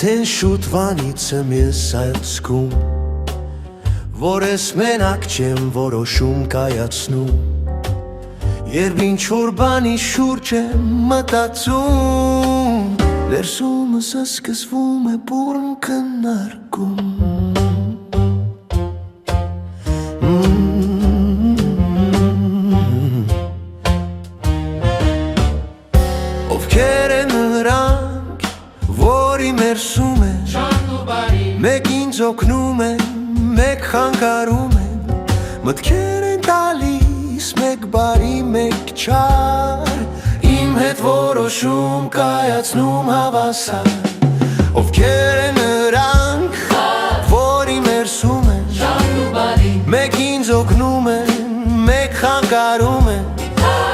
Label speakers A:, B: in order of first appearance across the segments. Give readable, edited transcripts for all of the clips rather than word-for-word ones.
A: Արդեն շուտվանից եմ ես այցքում, որ ես մենակ չեմ որոշում կայացնում, երբ ինչ-որ բանի շուրջ եմ մտածում, ներսումս սկսվում է բուռն քննարկում։ Ովքեր են նրանք, որ իմ ներսում են, մեկ ինձ օգնում են, մեկ խանգարում են, մտքեր են տալիս, մեկ բարի, մեկ չար, իմ հետ որոշում կայացնում հավասար։ Ովքեր են նրանք, որ իմ ներսում են, մեկ ինձ օգնում են, մեկ խանգարում են,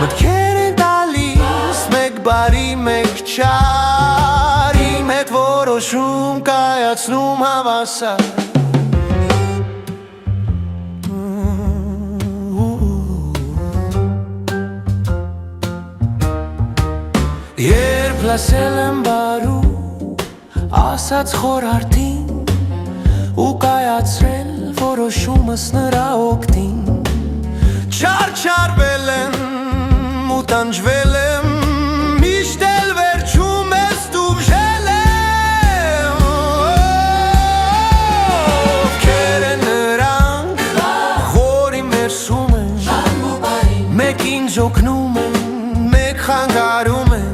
A: մտքեր են տալիս, մեկ բարի, մեկ չար, իմ հետ որոշում կայացնում հավասար։ Երբ լսել եմ բարու ասած խորհրդին ու կայացրել որոշումս նրա օգտին, չարչարվել եմ ու տանջվել եմ, միշտ էլ վերջում ես տուժել եմ։ Ովքեր են նրանք, որ իմ ներսում են, մեկ ինձ օգնում են, մեկ խանգարում են,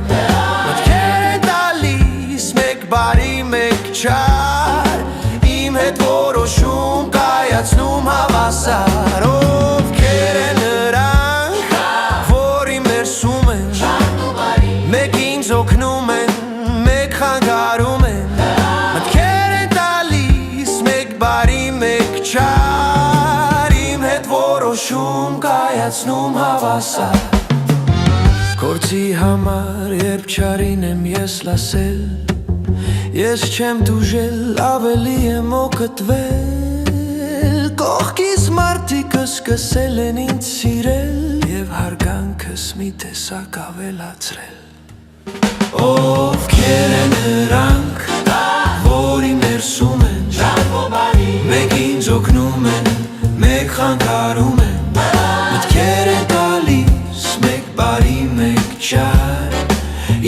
A: մտքեր են տալիս, մեկ բարի, մեկ չար, իմ հետ որոշում կայացնում հավասար։ Ովքեր են նրանք, որ իմ ներսում են, մեկ ինձ օգնում են, մեկ խանգարում են, մտքեր են տալիս, մեկ բարի, մեկ չար, իմ հետ որոշում կայացնում հավասար։ Գործի համար երբ չարին եմ ես լասել, ես չեմ տուժել, ավելի եմ օգտվել, կողքիս մարդիկը սկսել են ինձ սիրել և հարգանքս մի տեսակ ավելացրել։ Ովքեր են նրանք, որ իմ ներսում են, մեկ ինձ օգնում են, մեկ խանգարում են, մտքեր են տալիս, մեկ բարի, մեկ չար,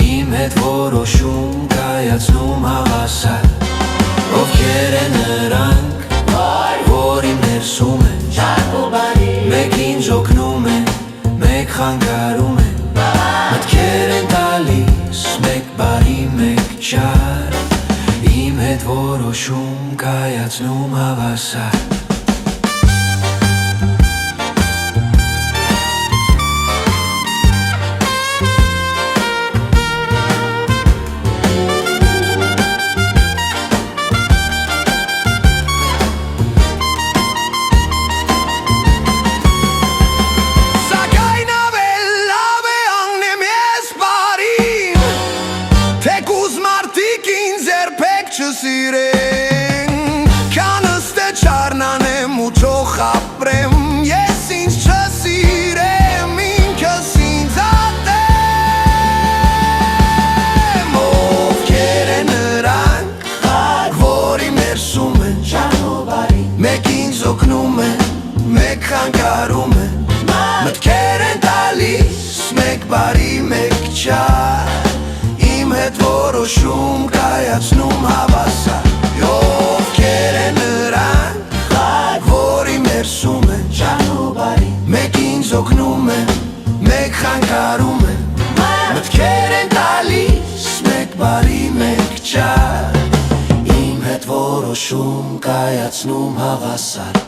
A: իմ հետ որոշում կայացնում հավասար։ Ովքեր են նրանք, որ իմ ներսում են, մեկ ինձ օգնում են, մեկ խանգարում են, մտքեր են տալիս, մեկ բարի, մեկ չար, իմ հետ որոշում կայացնում հավասար։ Չսիրեն, քանս թե չառնանեմ ու չոխապրեմ, ես ինձ չսիրեմ, ինքս ինձ ատեմ։ Ովքեր են նրանք, որ իմ ներսում են, մեկ ինձ օգնում են, մեկ խանգարում են, մտքեր են տալիս, մեկ բարի, մեկ չար, իմ հետ որոշում կայացնում հավասար։ Ովքեր են նրանք, որ իմ ներսում են, մեկ ինձ օգնում են, մեկ խանգարում են, մտքեր են տալիս, մեկ բարի, մեկ չար, իմ հետ որոշում կայացնում հավասար։